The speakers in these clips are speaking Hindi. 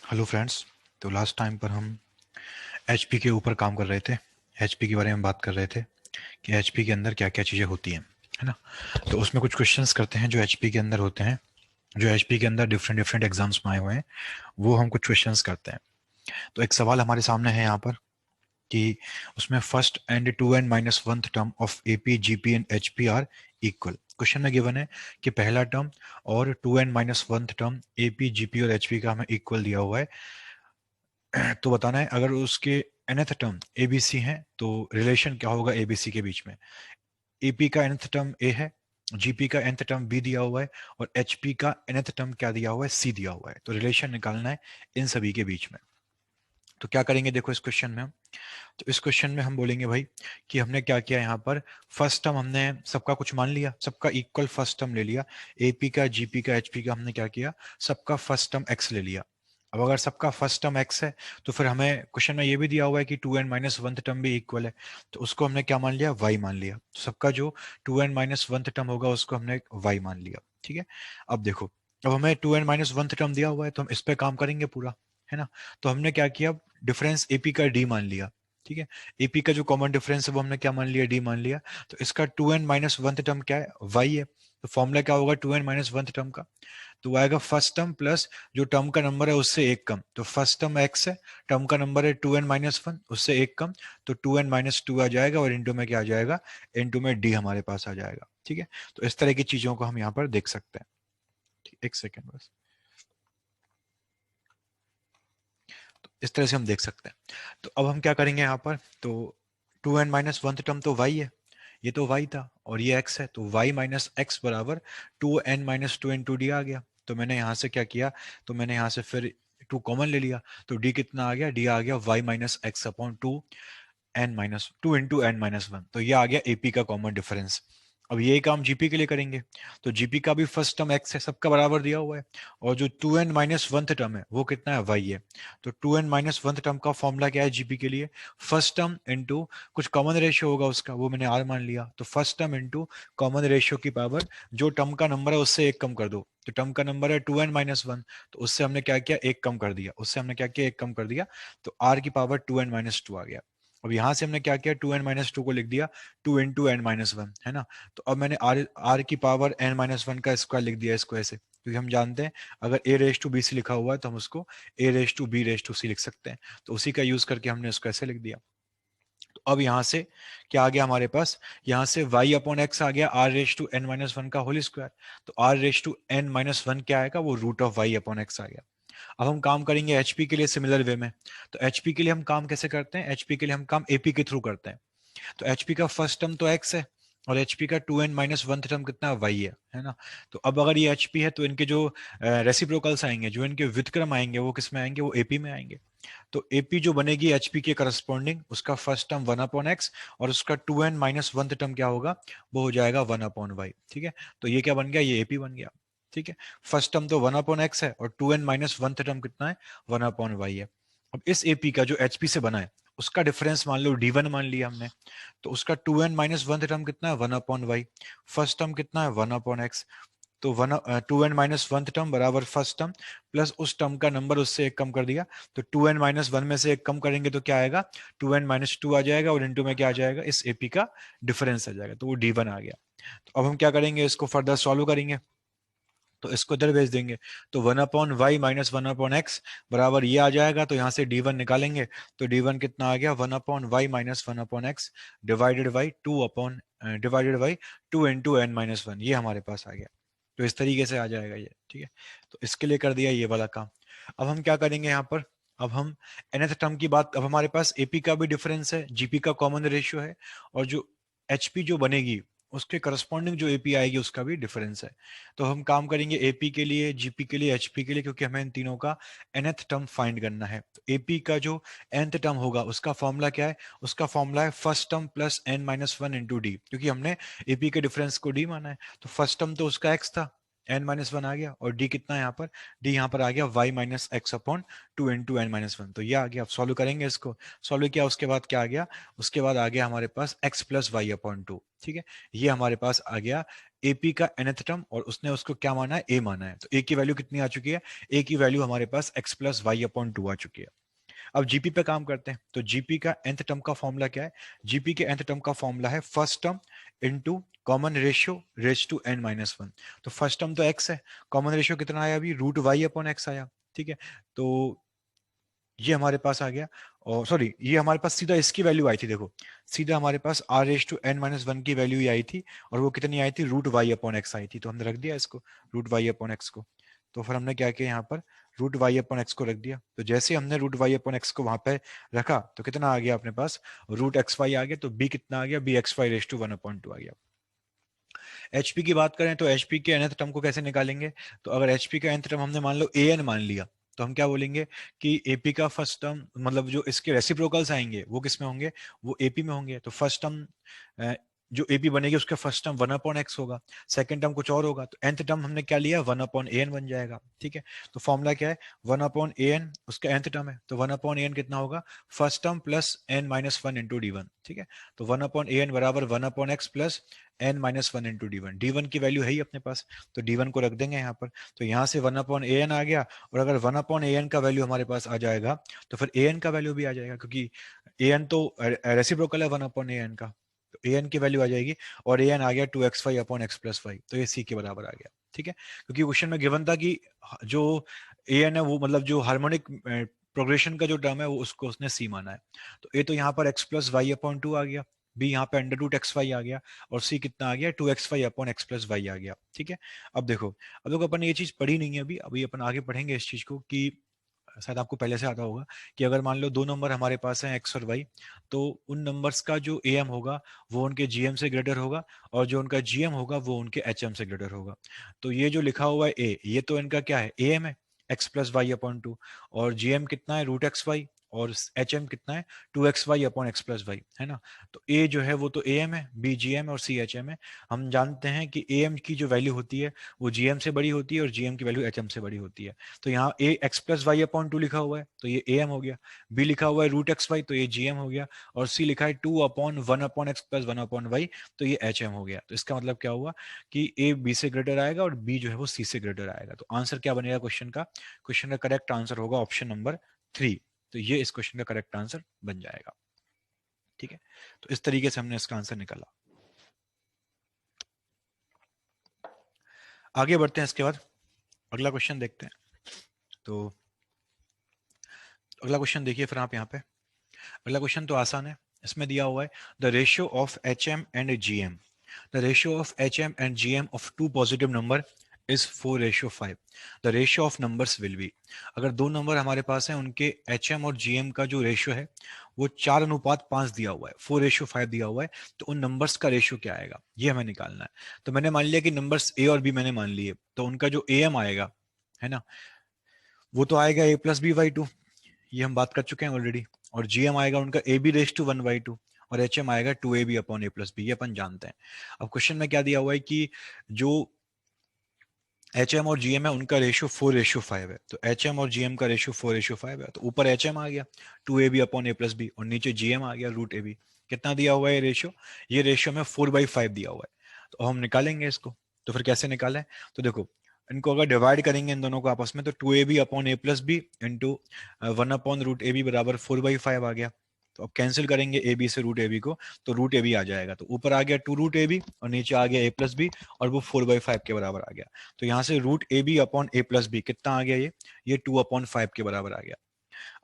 Hello friends. तो लास्ट टाइम पर हम एचपी के ऊपर काम कर रहे थे। एचपी के बारे में बात कर रहे थे कि एचपी के अंदर क्या क्या चीज़ें होती हैं, है ना। तो उसमें कुछ क्वेश्चंस करते हैं जो एचपी के अंदर होते हैं, जो एचपी के अंदर डिफरेंट डिफरेंट एग्जाम्स में आए हुए हैं। वो हम कुछ क्वेश्चंस करते हैं। तो एक सवाल हमारे सामने है यहाँ पर कि उसमें first and two n minus one term of AP GP and HP are equal. Question में गिवन है कि पहला टर्म और two n minus one term AP GP और एचपी का हमें इक्वल दिया हुआ है। तो बताना है अगर उसके nth टर्म एबीसी है तो रिलेशन क्या होगा एबीसी के बीच में। एपी का nth टर्म ए है, जीपी का nth टर्म बी दिया हुआ है और एचपी का nth टर्म क्या दिया हुआ है, सी दिया हुआ है। तो रिलेशन निकालना है इन सभी के बीच में। तो क्या करेंगे देखो इस क्वेश्चन में हम, तो इस क्वेश्चन में हम बोलेंगे भाई कि हमने क्या किया यहाँ पर। फर्स्ट टर्म हमने सबका कुछ मान लिया, सबका इक्वल फर्स्ट टर्म ले लिया। एपी का जीपी का एचपी का हमने क्या किया, सबका फर्स्ट टर्म एक्स ले लिया। अब अगर सबका फर्स्ट टर्म एक्स है तो फिर हमें क्वेश्चन में ये भी दिया हुआ है कि two n minus one term भी इक्वल है। तो उसको हमने क्या मान लिया, वाई मान लिया। तो सबका जो two n minus one term होगा उसको हमने वाई मान लिया। ठीक है। अब देखो, अब हमें two n minus one term दिया हुआ है तो हम इस पे काम करेंगे पूरा, है ना। तो हमने क्या किया, डिफरेंस एपी का डी मान लिया। ठीक है। एपी का जो कॉमन डिफरेंस है वो हमने क्या मान लिया, डी मान लिया। तो इसका two n minus one term क्या है, वाई है। तो फॉर्मूला क्या होगा two n minus one term का, तो वो आएगा फर्स्ट टर्म प्लस जो टर्म का नंबर है उससे एक कम। तो फर्स्ट टर्म एक्स है, टर्म का नंबर है टू एन माइनस वन, उससे एक कम। तो टू एन माइनस टू आ जाएगा और इंटू में क्या आ जाएगा, इंटू में डी हमारे पास आ जाएगा। ठीक है। तो इस तरह की चीजों को हम यहाँ पर देख सकते हैं। ठीक, एक सेकेंड बस। तो इस तरह से हम देख सकते हैं। तो अब हम क्या करेंगे यहाँ पर, तो two n minus one term तो वाई है, ये तो y था और ये x है। तो y माइनस एक्स बराबर two n minus two n two D आ गया। तो मैंने यहाँ से क्या किया, तो मैंने यहाँ से फिर टू कॉमन ले लिया। तो d कितना आ गया, d आ गया y minus x upon two n minus two into n minus one. तो ये आ गया एपी का कॉमन डिफरेंस। अब ये काम जीपी के लिए करेंगे। तो जीपी का भी फर्स्ट टर्म एक्स है, सबका बराबर दिया हुआ है। और जो two n minus one term है वो कितना है, वाई है। तो two n minus one term का फॉर्मूला क्या है जीपी के लिए, फर्स्ट टर्म इंटू कुछ कॉमन रेशियो होगा उसका, वो मैंने आर मान लिया। तो first term into common ratio की पावर जो टर्म का नंबर है उससे एक कम कर दो। तो टर्म का नंबर है टू एन माइनस वन, तो उससे हमने क्या किया, एक कम कर दिया। उससे हमने क्या किया, एक कम कर दिया। तो आर की power two n minus two आ गया। अब यहां से हमने क्या किया, टू एन माइनस टू को लिख दिया two into n minus one, है ना। तो अब मैंने आर आर की पावर एन माइनस वन का स्क्वायर लिख दिया इसको ऐसे, क्योंकि हम जानते हैं अगर A raise to B C लिखा हुआ है तो हम उसको A raise to B raise to C लिख सकते हैं। तो उसी का यूज करके हमने उसको ऐसे लिख दिया। तो अब यहां से क्या आ गया हमारे पास, यहां से y अपॉन एक्स आ गया R raise to n minus one का होल स्क्वायर। तो R raise to n minus one क्या आएगा, वो root of y upon x आ गया। अब हम काम करेंगे एचपी के लिए सिमिलर वे में। तो एचपी के लिए हम काम कैसे करते हैं, एचपी के लिए हम काम एपी के थ्रू करते हैं। तो एचपी का फर्स्ट टर्म तो एक्स है और एचपी का two n minus one term कितना वाई है ना। तो अब अगर ये एचपी है तो इनके जो रेसिप्रोकल्स आएंगे, जो इनके व्युत्क्रम आएंगे वो किस में आएंगे, वो एपी में आएंगे। तो एपी जो बनेगी एचपी के करस्पॉन्डिंग, उसका first term one upon x और उसका two n minus one term क्या होगा, वो हो जाएगा वन अपॉन वाई। ठीक है। तो ये क्या बन गया, ये एपी बन गया। ठीक है। फर्स्ट टर्म तो वन अपॉन एक्स है और two n minus one term कितना है, वन अपॉन वाई है। अब इस एपी का जो एचपी से बना है उसका डिफरेंस मान लो डी1 मान लिया हमने। तो उसका two n minus one term कितना है, one upon y. First term कितना है, वन अपॉन एक्स। तो one two n minus one term बराबर फर्स्ट टर्म प्लस उस टर्म का नंबर उससे एक कम कर दिया। तो टू एन माइनस वन में से एक कम करेंगे तो क्या आएगा, टू एन माइनस टू आ जाएगा और इंटू में क्या आ जाएगा, इस एपी का डिफरेंस आ जाएगा। तो वो डी1 आ गया। तो अब हम क्या करेंगे, इसको फर्दर सॉल्व करेंगे। तो इसको इधर भेज देंगे। तो one upon y minus one upon x बराबर ये आ जाएगा। तो यहाँ से डी1 निकालेंगे। तो डी1 कितना आ गया, one upon y minus one upon x divided by two upon divided by two into n minus one, ये हमारे पास आ गया। तो इस तरीके से आ जाएगा ये। ठीक है। तो इसके लिए कर दिया ये वाला काम। अब हम क्या करेंगे यहाँ पर, अब हम nth टर्म की बात, अब हमारे पास एपी का भी डिफरेंस है, जीपी का कॉमन रेशियो है और जो एचपी जो बनेगी उसके करस्पॉन्डिंग जो एपी आएगी उसका भी डिफरेंस है। तो हम काम करेंगे एपी के लिए, जीपी के लिए, एचपी के लिए, क्योंकि हमें इन तीनों का nth टर्म फाइंड करना है। तो एपी का जो nth टर्म होगा उसका फॉर्मूला क्या है, उसका फॉर्मूला है first term plus n minus one into d, क्योंकि हमने एपी के डिफरेंस को डी माना है। तो फर्स्ट टर्म तो उसका एक्स था, n-1 आ गया, और d कितना है यहाँ पर, d यहाँ पर आ गया y minus x upon 2 into n-1। तो ये आ गया। अब सॉल्व करेंगे इसको, सॉल्व किया उसके बाद क्या आ गया, उसके बाद आ गया हमारे पास x प्लस वाई अपॉन 2। ठीक है, ये हमारे पास आ गया AP का nth टर्म, और उसने उसको क्या माना है, a माना है। तो a की वैल्यू कितनी आ चुकी है, a की वैल्यू हमारे पास x प्लस वाई अपॉन 2 आ चुकी है। अब जीपी पे काम करते हैं। तो जीपी का nth टर्म का फॉर्मूला क्या है, जीपी के nth टर्म का फॉर्मूला है first term into common ratio raise to n-1। तो फर्स्ट टर्म तो x है, कॉमन रेशियो कितना आया अभी, रूट वाई अपॉन एक्स आया। ठीक है, तो ये हमारे पास आ गया, और सॉरी ये हमारे पास सीधा इसकी वैल्यू आई थी, देखो सीधा हमारे पास r रेज टू n-1 की वैल्यू ही आई थी, और वो कितनी आई थी, रूट वाई अपॉन एक्स आई थी। तो हमने रख दिया इसको रूट वाई अपॉन एक्स को। तो फिर हमने क्या किया यहाँ पर, रूट वाई अपॉन एक्स को रख दिया। तो जैसे हमने रूट वाई अपॉन एक्स को वहां पे रखा, तो कितना आ गया अपने पास, रूट एक्स वाई आ गया। तो b कितना आ गया, b x y raise to 1/2 आ गया। एचपी की बात करें तो एचपी के nth टर्म को कैसे निकालेंगे, तो अगर एचपी का nth टर्म हमने मान लो an मान लिया, तो हम क्या बोलेंगे कि एपी का फर्स्ट टर्म, मतलब जो इसके रेसिप्रोकल्स आएंगे वो किस में होंगे, वो एपी में होंगे। तो फर्स्ट टर्म जो एपी बनेगी उसका फर्स्ट टर्म 1/x होगा, सेकंड टर्म कुछ और होगा। तो nth टर्म हमने क्या लिया, 1/an बन जाएगा। ठीक है, तो फॉर्मूला क्या है, 1/an उसका nth टर्म है, तो 1/an कितना होगा, first term plus n-1 into d1। ठीक है, तो 1/an बराबर 1/x plus n-1 into d1। d1 की वैल्यू है ही अपने पास, तो d1 को रख देंगे यहाँ पर। तो यहाँ से 1/an आ गया, और अगर 1/an का वैल्यू हमारे पास आ जाएगा, तो फिर an का वैल्यू भी आ जाएगा, क्योंकि an तो रेसिप्रोकल है 1/an का। तो an की वैल्यू आ जाएगी, और an आ गया 2xy upon x plus Y. तो ये c के बराबर आ गया। ठीक है, क्योंकि क्वेश्चन में गिवन था कि जो an है वो मतलब जो हार्मोनिक प्रोग्रेशन का जो टर्म है वो उसको उसने c माना है। तो a तो यहाँ पर x प्लस वाई अपॉन 2 आ गया, b यहाँ पे अंडर रूट एक्स वाई आ गया, और c कितना आ गया, 2xy upon x plus y आ गया। ठीक है, अब देखो अपन ने ये चीज पढ़ी नहीं है अभी, अभी अपन आगे पढ़ेंगे इस चीज को, कि शायद आपको पहले से आता होगा कि अगर मान लो दो नंबर हमारे पास हैं x और y, तो उन नंबर्स का जो am होगा वो उनके gm से ग्रेटर होगा, और जो उनका gm होगा वो उनके hm से ग्रेटर होगा। तो ये जो लिखा हुआ है a, ये तो इनका क्या है, am है, x प्लस वाई अपॉन 2, और gm कितना है, रूट एक्स वाई, और hm कितना है, 2xy upon x plus Y, है ना। तो a जो है वो तो am है, b gm और c hm है। हम जानते हैं कि am की जो वैल्यू होती है वो gm से बड़ी होती है, और gm की वैल्यू hm से बड़ी होती है। तो यहाँ a x plus y upon 2 लिखा हुआ है, तो ये am हो गया। b लिखा हुआ है रूट एक्स वाई, तो ये gm हो गया। और c लिखा है 2/1/x प्लस 1/y, तो ये hm हो गया। तो इसका मतलब क्या हुआ कि a b से ग्रेटर आएगा, और b जो है वो c से ग्रेटर आएगा। तो आंसर क्या बनेगा क्वेश्चन का, क्वेश्चन का करेक्ट आंसर होगा ऑप्शन नंबर 3। तो ये इस क्वेश्चन का करेक्ट आंसर बन जाएगा। ठीक है, तो इस तरीके से हमने इसका आंसर निकाला। आगे बढ़ते हैं, इसके बाद अगला क्वेश्चन देखते हैं। तो अगला क्वेश्चन देखिए फिर आप यहाँ पे, अगला क्वेश्चन तो आसान है। इसमें दिया हुआ है the ratio of H M and G M, the ratio of H M and G M of two positive number is 4:5। The ratio of numbers will be, अगर दो नंबर हमारे पास हैं उनके एच एम और जी एम का जो रेशियो है वो 4:5 दिया हुआ है, 4:5 दिया हुआ है, तो उन नंबर्स का रेशियो क्या आएगा ये हमें निकालना है। तो मैंने मान लिया कि नंबर्स ए और बी मैंने मान लिए, तो उनका जो ए एम आएगा, है ना, वो तो आएगा ए प्लस बी बाई 2, ये हम बात कर चुके हैं ऑलरेडी। और जीएम आएगा उनका ए बी रेस टू 1/2, और एच एम आएगा 2ab upon a plus B, ये अपन जानते हैं। अब क्वेश्चन में क्या दिया हुआ है कि जो एच एम और जीएम है उनका रेशियो 4:5 है। तो एच एम और जीएम का रेशियो 4:5 है, तो ऊपर एच एम आ गया 2ab upon a plus B, और नीचे जीएम आ गया रूट ए बी। कितना दिया हुआ है ये रेशियो, ये रेशियो में 4/5 दिया हुआ है। तो हम निकालेंगे इसको। तो फिर कैसे निकालें, तो देखो इनको अगर डिवाइड करेंगे इन दोनों को आपस में, तो 2ab upon a plus b into 1 upon root a b बराबर 4/5 आ गया। तो अब कैंसिल करेंगे ए बी से रूट ए बी को, तो रूट ए बी आ जाएगा। तो ऊपर आ गया 2 रूट ए बी, और नीचे आ गया ए प्लस बी, और वो 4/5 के बराबर आ गया। तो यहाँ से root a b upon a plus b कितना आ गया, ये 2/5 के बराबर आ गया।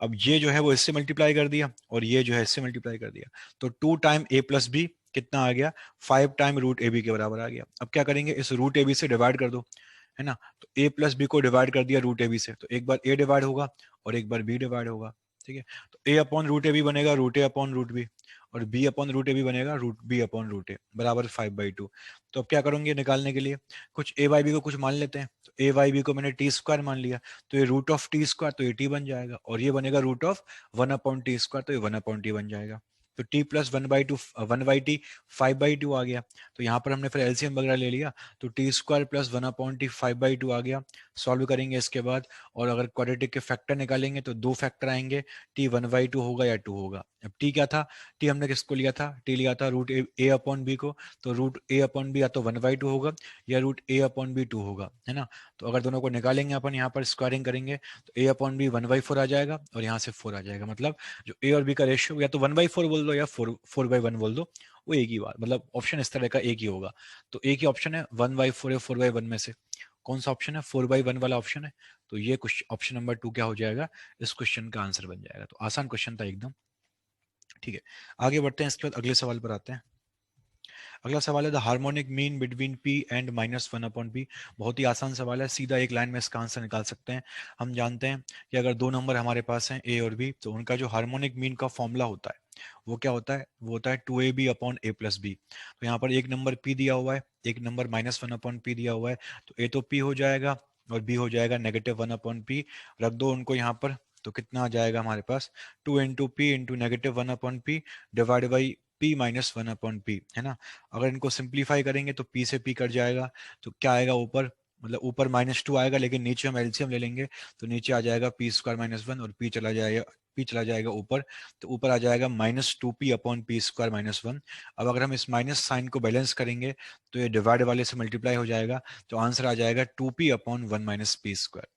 अब ये जो है वो इससे मल्टीप्लाई कर दिया, और ये जो है इससे मल्टीप्लाई कर दिया, तो 2 टाइम ए प्लस बी कितना आ गया, 5 टाइम रूट ए बी के बराबर आ गया। अब क्या करेंगे, इस रूट ए बी से डिवाइड कर दो, है ना। तो ए प्लस बी को डिवाइड कर दिया रूट ए बी से, तो एक बार ए डिवाइड होगा और एक बार बी डिवाइड होगा। ठीक है, तो a upon root a b बनेगा root a upon root b, और b upon root a b बनेगा root b upon root a बराबर 5/2। तो अब क्या करेंगे निकालने के लिए, कुछ ए वाई बी को कुछ मान लेते हैं। तो ए वाई बी को मैंने टी स्क्वायर मान लिया, तो ये रूट ऑफ टी स्क्वायर, तो ये टी बन जाएगा, और ये बनेगा रूट ऑफ 1/t स्क्वायर, तो ये 1/t बन जाएगा। तो t प्लस 1/2 1/t 5/2 आ गया। तो यहाँ पर हमने फिर एलसीएम वगैरह ले लिया, तो टी स्क्वायर प्लस 1/t 5/2 आ गया। सॉल्व करेंगे इसके बाद, और अगर क्वाड्रेटिक के फैक्टर निकालेंगे तो दो फैक्टर आएंगे, t 1/2 होगा या 2 होगा। अब t क्या था, t हमने किसको लिया था, t लिया था रूट ए अपॉन बी को, तो रूट ए अपॉन बी या तो 1/2 होगा या रूट ए अपॉन बी 2 होगा, है ना। तो अगर दोनों को निकालेंगे अपन, यहाँ पर स्क्वायरिंग करेंगे तो a अपॉन बी 1/4 आ जाएगा और यहाँ से 4 आ जाएगा। मतलब जो a और b का रेशियो या तो 1/4 बोल दो या 4/1 बोल दो, वो एक ही बात, मतलब ऑप्शन इस तरह का एक ही होगा। तो एक ही ऑप्शन है 1/4 या 4/1 में से, कौन सा ऑप्शन है, 4/1 वाला ऑप्शन है। तो ये ऑप्शन नंबर 2 क्या हो जाएगा, इस क्वेश्चन का आंसर बन जाएगा। तो आसान क्वेश्चन था एकदम। ठीक है, आगे बढ़ते हैं, इसके बाद अगले सवाल पर आते हैं। अगला सवाल है the harmonic mean between p and -1/p। बहुत ही आसान सवाल है, सीधा एक लाइन में इसका आंसर निकाल सकते हैं। हम जानते हैं कि अगर दो नंबर हमारे पास हैं a और b, तो उनका जो हार्मोनिक मीन का फॉर्मूला होता है वो क्या होता है, वो होता है 2ab upon a plus B. तो यहाँ पर एक नंबर p दिया हुआ है, एक नंबर -1/p दिया हुआ है, तो a तो p हो जाएगा और b हो जाएगा -1/p। रख दो उनको यहाँ पर, तो कितना आ जाएगा हमारे पास, 2 into P into -1/p divide by p -1/p, है ना। अगर इनको सिंप्लीफाई करेंगे तो p से p कट जाएगा, तो क्या आएगा ऊपर, मतलब ऊपर -2 आएगा, लेकिन नीचे हम एलसीएम ले लेंगे, तो नीचे आ जाएगा p स्क्वायर -1 और p चला जाएगा ऊपर, तो ऊपर आ जाएगा -2p अपॉन p स्क्वायर -1। अब अगर हम इस माइनस साइन को बैलेंस करेंगे तो ये डिवाइड वाले से मल्टीप्लाई हो जाएगा, तो आंसर आ जाएगा 2p upon 1 minus P square.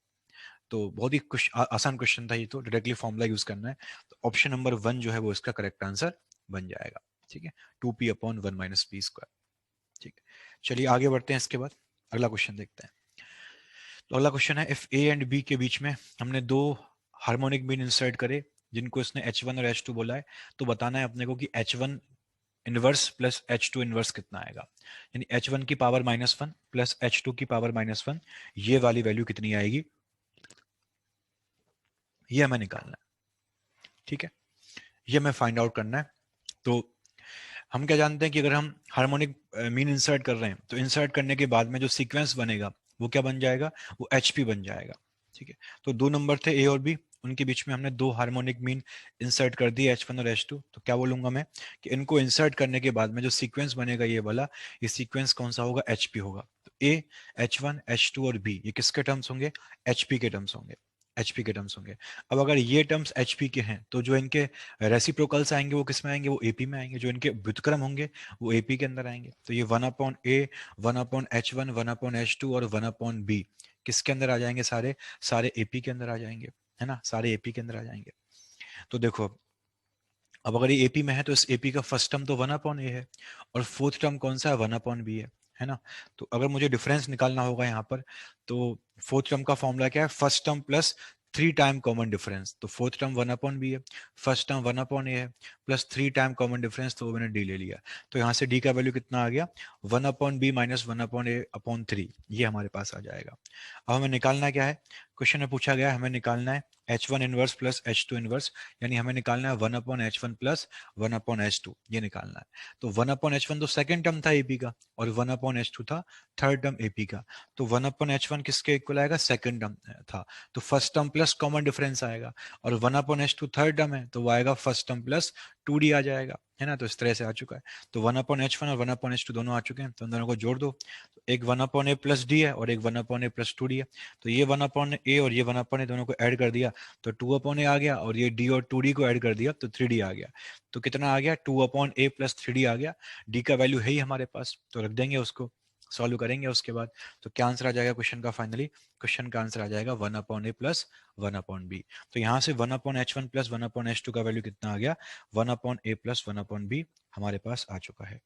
तो बहुत ही आसान क्वेश्चन था ये, तो डायरेक्टली फॉर्मूला यूज करना है, तो ऑप्शन नंबर 1 जो है वो इसका करेक्ट आंसर बन जाएगा। ठीक है, 2p upon 1 minus P square. ठीक है, चलिए आगे बढ़ते हैं, इसके बाद अगला क्वेश्चन देखते हैं। तो अगला क्वेश्चन है, इफ ए एंड बी के बीच में हमने दो हार्मोनिक मीन इंसर्ट करे जिनको इसने h1 और h2 बोला है, तो बताना है अपने को कि h1 inverse plus h2 inverse कितना आएगा, यानी h1 की पावर -1 प्लस h2 की पावर -1, ये वाली वैल्यू कितनी आएगी, ये हमें निकालना है। ठीक है, ये हमें फाइंड आउट करना है। तो हम क्या जानते हैं कि अगर हम हार्मोनिक मीन इंसर्ट कर रहे हैं, तो इंसर्ट करने के बाद में जो सीक्वेंस बनेगा वो क्या बन जाएगा, वो HP बन जाएगा। ठीक है, तो दो नंबर थे A और B, उनके बीच में हमने दो हार्मोनिक मीन इंसर्ट कर दिए H1 और H2, तो क्या बोलूंगा मैं कि इनको इंसर्ट करने के बाद में जो सीक्वेंस बनेगा ये वाला, ये सीक्वेंस कौन सा होगा, HP होगा। तो A, H1, H2 और B ये किसके टर्म्स होंगे, HP के टर्म्स होंगे, HP के टर्म्स होंगे। अब अगर ये टर्म्स HP के हैं, तो जो इनके रेसिप्रोकल्स आएंगे वो किस में आएंगे, वो AP में आएंगे, जो इनके व्युत्क्रम होंगे वो AP के अंदर आएंगे। तो ये 1/A, 1/H1, 1/H2 और 1/B किसके अंदर आ जाएंगे, सारे सारे AP के अंदर आ जाएंगे, है ना, सारे AP के अंदर आ जाएंगे। तो देखो, अब अगर ये AP में है तो इस AP का फर्स्ट टर्म तो 1/A है, और फोर्थ टर्म कौन सा है, 1/B है ना। तो अगर मुझे डिफरेंस निकालना होगा यहाँ पर, तो फोर्थ टर्म का फॉर्मूला क्या है, first term plus 3 time common difference, तो फोर्थ टर्म 1/B है, फर्स्ट टर्म 1/A है, प्लस 3 टाइम कॉमन डिफरेंस, तो वो मैंने D ले लिया। तो यहाँ से D का वैल्यू कितना आ गया, 1/B माइनस 1/A/3, ये हमारे पास आ जाएगा। अब हमें निकालना क्या है, क्वेश्चन में पूछा गया हमें निकालना है H1 inverse plus H2 inverse, यानी हमें निकालना है 1/H1 प्लस 1/H2, ये निकालना है। तो 1/H1 तो सेकंड टर्म था AP का, और 1/H2 था थर्ड टर्म AP का। तो 1/H1 किसके इक्वल आएगा, सेकंड टर्म था, तो first term plus common difference आएगा, और 1/H2 थर्ड टर्म है, तो वो आएगा फर्स्ट टर्म प्लस 2D आ जाएगा, है ना। तो इस तरह से आ चुका है। तो 1/H1 और 1/H2 दोनों आ चुके हैं, तो उन दोनों को जोड़ दो, तो एक 1/A प्लस D है और एक 1/A प्लस 2D है। तो ये 1/A और ये 1/A दोनों को ऐड कर दिया तो 2/A आ गया, और ये D और 2D को ऐड कर दिया तो 3D आ गया। तो कितना आ गया, 2/A प्लस 3D आ गया। D का वैल्यू है ही हमारे पास, तो रख देंगे उसको, सॉल्व करेंगे उसके बाद। तो क्या आंसर आ जाएगा क्वेश्चन का, फाइनली क्वेश्चन का आंसर आ जाएगा 1/A प्लस 1/B। तो यहाँ से 1/H1 प्लस 1/H2 का वैल्यू कितना आ गया, 1/A प्लस 1/B हमारे पास आ चुका है।